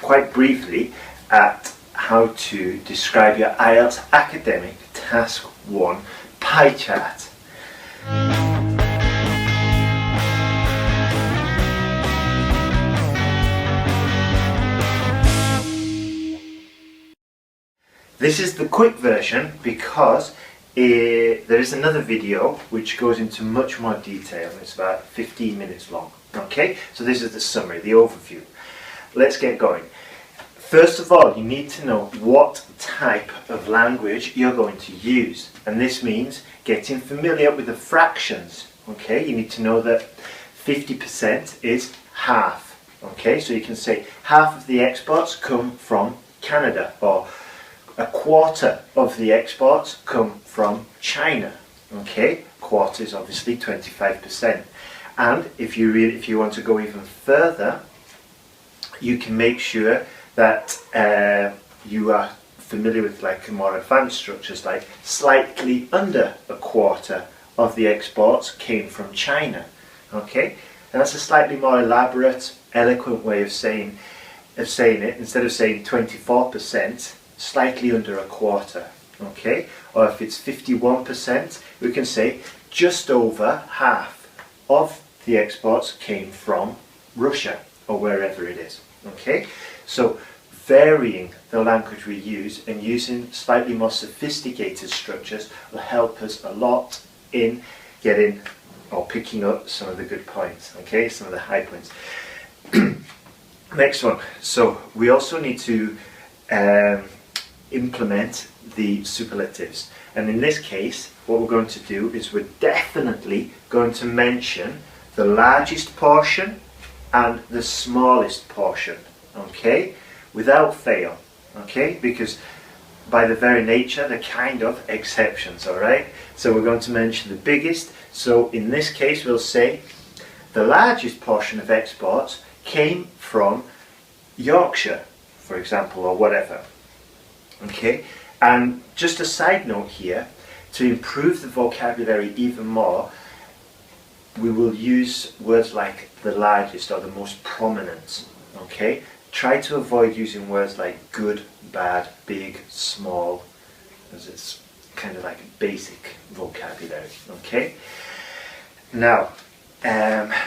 quite briefly at how to describe your IELTS academic task 1 pie chart. This is the quick version because there is another video which goes into much more detail. It's about 15 minutes long. Okay, so this is the summary, the overview. Let's get going. First of all, you need to know what type of language you're going to use, and this means getting familiar with the fractions. Okay, you need to know that 50% is half. Okay, so you can say half of the exports come from Canada, or a quarter of the exports come from China. Okay, quarter is obviously 25%. And if you want to go even further, you can make sure that you are familiar with like more advanced structures, like slightly under a quarter of the exports came from China. Okay, and that's a slightly more elaborate, eloquent way of saying it. Instead of saying 24%, slightly under a quarter. Okay, or if it's 51%, we can say just over half of the exports came from Russia or wherever it is. Okay, so varying the language we use and using slightly more sophisticated structures will help us a lot in getting or picking up some of the good points. Okay, some of the high points. Next one. So we also need to implement the superlatives, and in this case what we're going to do is we're definitely going to mention the largest portion and the smallest portion, okay, without fail, okay, because by the very nature they're kind of exceptions. Alright, so we're going to mention the biggest. So in this case we'll say the largest portion of exports came from Yorkshire, for example, or whatever. Okay, and just a side note here, to improve the vocabulary even more, we will use words like the largest or the most prominent. Okay, try to avoid using words like good, bad, big, small, as it's kind of like basic vocabulary. Okay, now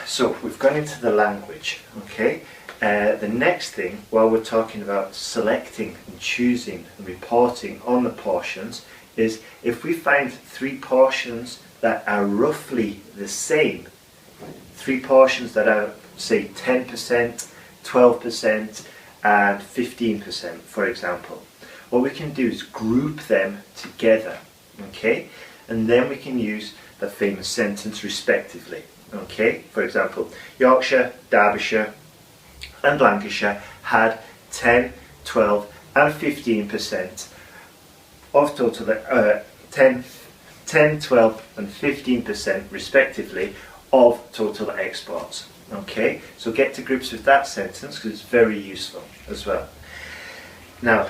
so we've gone into the language. Okay, the next thing, while we're talking about selecting and choosing and reporting on the portions, is if we find 3 portions that are roughly the same, 3 portions that are, say, 10%, 12% and 15%, for example, what we can do is group them together. Okay, and then we can use the famous sentence respectively. Okay, for example, Yorkshire, Derbyshire and Lancashire had 10, 12 and 15% of total 10, 12 and 15% respectively of total exports. Okay, so get to grips with that sentence because it's very useful as well. Now,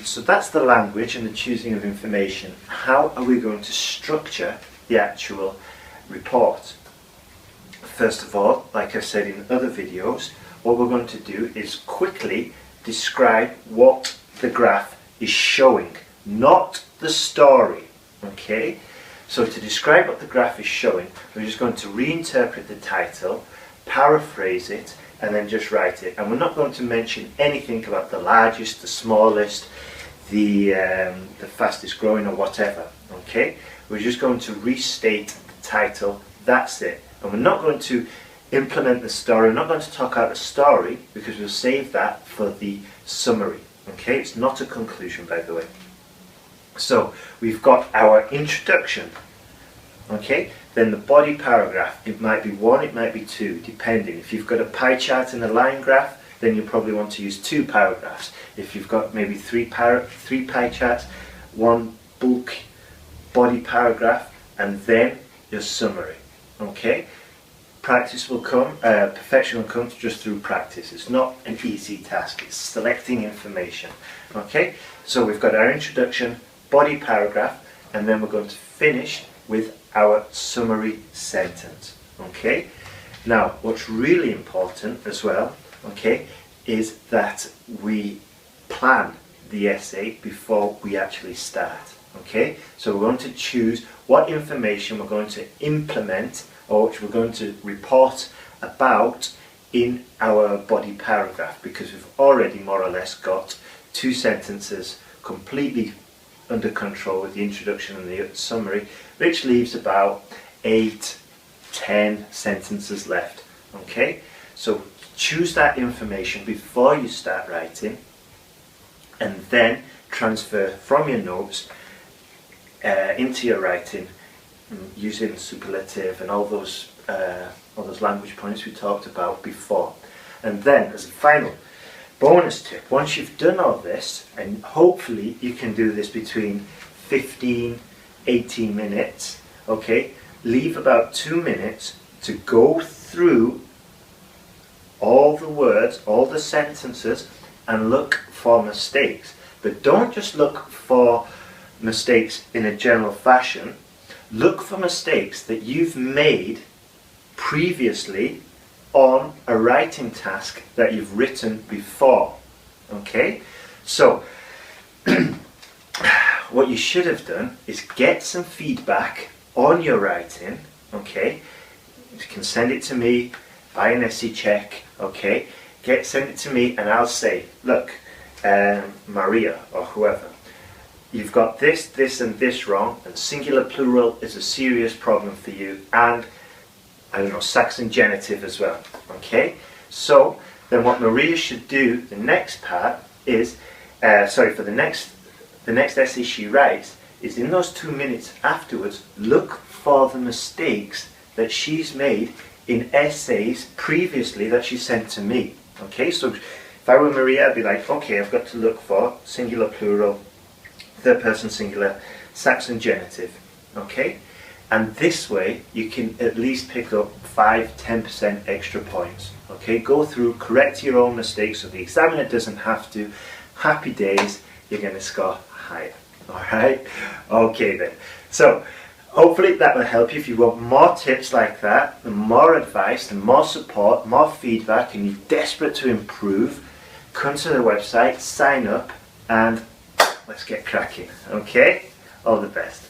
so that's the language and the choosing of information. How are we going to structure the actual report? First of all, like I've said in other videos, what we're going to do is quickly describe what the graph is showing, not the story. Okay, so to describe what the graph is showing, we're just going to reinterpret the title, paraphrase it, and then just write it. And we're not going to mention anything about the largest, the smallest, the fastest growing or whatever. Okay, we're just going to restate the title. That's it. And we're not going to implement the story. We're not going to talk out the story because we'll save that for the summary. Okay, it's not a conclusion, by the way. So we've got our introduction. Okay, then the body paragraph. It might be 1, it might be 2, depending. If you've got a pie chart and a line graph, then you probably want to use 2 paragraphs. If you've got maybe 3 pie charts, 1 bulk body paragraph, and then your summary. Okay, practice will come, perfection will come just through practice. It's not an easy task, it's selecting information. Okay, so we've got our introduction, body paragraph, and then we're going to finish with our summary sentence. Okay, now what's really important as well, okay, is that we plan the essay before we actually start. Okay, so we're going to choose what information we're going to implement, or which we're going to report about in our body paragraph, because we've already more or less got 2 sentences completely under control with the introduction and the summary, which leaves about 8-10 sentences left. Okay, so choose that information before you start writing, and then transfer from your notes into your writing using superlative and all those language points we talked about before. And then, as a final bonus tip, once you've done all this, and hopefully you can do this between 15-18 minutes, okay, leave about 2 minutes to go through all the words, all the sentences, and look for mistakes. But don't just look for mistakes in a general fashion. Look for mistakes that you've made previously on a writing task that you've written before. Okay, so what you should have done is get some feedback on your writing. Okay, you can send it to me by an essay check. Okay, send it to me, and I'll say, look, Maria or whoever, you've got this, this and this wrong, and singular plural is a serious problem for you, and I don't know, Saxon genitive as well. Okay, so then what Maria should do, the next part is, for the next essay she writes, is in those 2 minutes afterwards, look for the mistakes that she's made in essays previously that she sent to me. Okay, so if I were Maria, I'd be like, okay, I've got to look for singular plural, third person singular, Saxon genitive. Okay, and this way you can at least pick up 5-10% extra points. Okay, go through, correct your own mistakes so the examiner doesn't have to. Happy days, you're going to score higher. Alright, okay then. So hopefully that will help you. If you want more tips like that, and more advice, and more support, more feedback, and you're desperate to improve, come to the website, sign up, and let's get cracking. Okay, all the best.